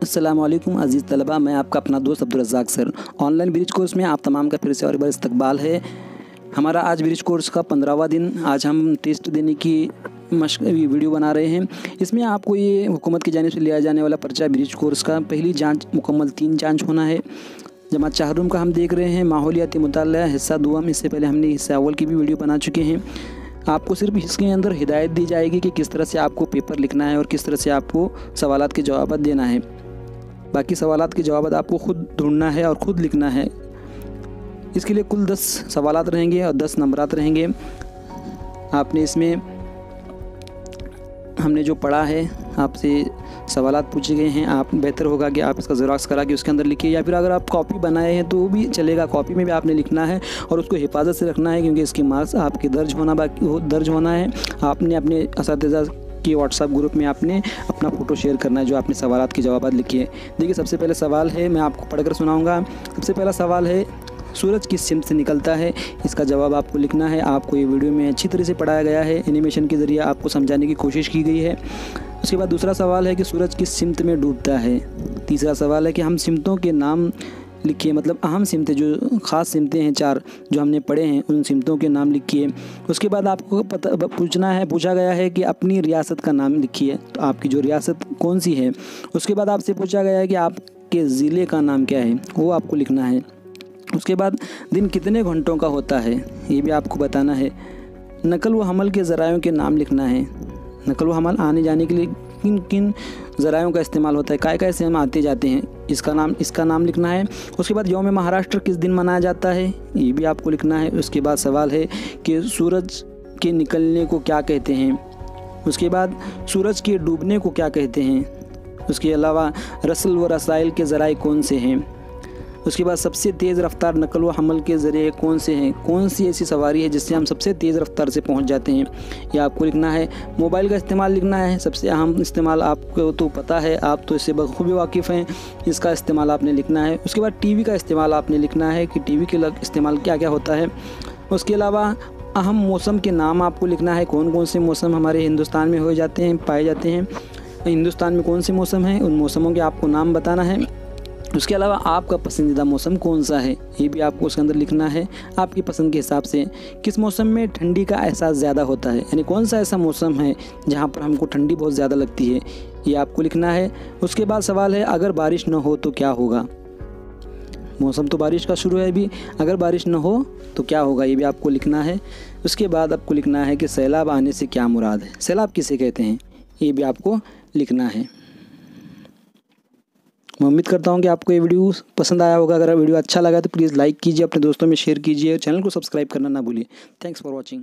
अस्सलामुअलैकुम अज़ीज़ तलबा, मैं आपका अपना दोस्त Abdul Razak sir. Online bridge course में आप तमाम का फिर से और एक बार इस्तकबाल है। हमारा आज ब्रिज कोर्स का 15वां दिन। आज हम टेस्ट देने की वीडियो बना रहे हैं। इसमें आपको ये हुकूमत की जानिब से लिया जाने वाला पर्चा ब्रिज कोर्स का पहली जाँच मुकम्मल 3 जाँच होना है। जमात चाहरुम का हम देख रहे हैं, माहौलियाती मुताला हिस्सा दुआम। इससे पहले हमने हिस्सा अव्वल की भी वीडियो बना चुके हैं। आपको सिर्फ इसके अंदर हिदायत दी जाएगी कि किस तरह से आपको पेपर लिखना है और किस तरह से आपको सवालात के जवाब देना है। बाकी सवालात के जवाब आपको खुद ढूंढना है और ख़ुद लिखना है। इसके लिए कुल 10 सवालात रहेंगे और 10 नंबरात रहेंगे। आपने इसमें हमने जो पढ़ा है, आपसे सवालात पूछे गए हैं, आप बेहतर होगा कि आप इसका ज़ेरॉक्स करा के उसके अंदर लिखिए, या फिर अगर आप कॉपी बनाए हैं तो वो भी चलेगा। कॉपी में भी आपने लिखना है और उसको हिफाजत से रखना है, क्योंकि इसके मार्क्स आपके दर्ज होना है। आपने अपने असातिज़ा कि व्हाट्सएप ग्रुप में आपने अपना फ़ोटो शेयर करना है जो आपने सवालात के जवाब लिखे हैं। देखिए, सबसे पहले सवाल है, मैं आपको पढ़कर सुनाऊंगा। सबसे पहला सवाल है, सूरज किस सिमत से निकलता है? इसका जवाब आपको लिखना है। आपको ये वीडियो में अच्छी तरह से पढ़ाया गया है, एनिमेशन के ज़रिए आपको समझाने की कोशिश की गई है। उसके बाद दूसरा सवाल है कि सूरज किस सिमत में डूबता है। तीसरा सवाल है कि हम सिमतों के नाम लिखिए, मतलब अहम सिमतें, जो ख़ास सिमतें हैं 4 जो हमने पढ़े हैं, उन सिमतों के नाम लिखिए। उसके बाद आपको पूछा गया है कि अपनी रियासत का नाम लिखिए, तो आपकी जो रियासत कौन सी है। उसके बाद आपसे पूछा गया है कि आपके ज़िले का नाम क्या है, वो आपको लिखना है। उसके बाद दिन कितने घंटों का होता है, ये भी आपको बताना है। नकल व हमल के ज़रायों के नाम लिखना है। नकल व हमल आने जाने के लिए किन किन ज़रायों का इस्तेमाल होता है, काय से हम आते जाते हैं, इसका नाम लिखना है। उसके बाद यौम महाराष्ट्र किस दिन मनाया जाता है, ये भी आपको लिखना है। उसके बाद सवाल है कि सूरज के निकलने को क्या कहते हैं। उसके बाद सूरज के डूबने को क्या कहते हैं। उसके अलावा रसल व रसाइल के ज़राए कौन से हैं। उसके बाद सबसे तेज़ रफ्तार नकल व हमल के ज़रिए कौन से हैं, कौन सी ऐसी सवारी है जिससे हम सबसे तेज़ रफ्तार से पहुंच जाते हैं, ये आपको लिखना है। मोबाइल का इस्तेमाल लिखना है, सबसे अहम इस्तेमाल आपको तो पता है, आप तो इससे बखूबी वाकिफ़ हैं, इसका इस्तेमाल आपने लिखना है। उसके बाद टीवी का इस्तेमाल आपने लिखना है कि टीवी के इस्तेमाल क्या क्या होता है। उसके अलावा अहम मौसम के नाम आपको लिखना है, कौन कौन से मौसम हमारे हिंदुस्तान में पाए जाते हैं, हिंदुस्तान में कौन से मौसम हैं, उन मौसमों के आपको नाम बताना है। उसके अलावा आपका पसंदीदा मौसम कौन सा है, ये भी आपको उसके अंदर लिखना है आपकी पसंद के हिसाब से। किस मौसम में ठंडी का एहसास ज़्यादा होता है, यानी कौन सा ऐसा मौसम है जहाँ पर हमको ठंडी बहुत ज़्यादा लगती है, ये आपको लिखना है। उसके बाद सवाल है, अगर बारिश न हो तो क्या होगा। मौसम तो बारिश का शुरू है अभी, अगर बारिश न हो तो क्या होगा, ये भी आपको लिखना है। उसके बाद आपको लिखना है कि सैलाब आने से क्या मुराद है, सैलाब किसे कहते हैं, ये भी आपको लिखना है। मैं उम्मीद करता हूँ कि आपको ये वीडियो पसंद आया होगा। अगर वीडियो अच्छा लगा तो प्लीज़ लाइक कीजिए, अपने दोस्तों में शेयर कीजिए और चैनल को सब्सक्राइब करना ना भूलिए। Thanks for watching.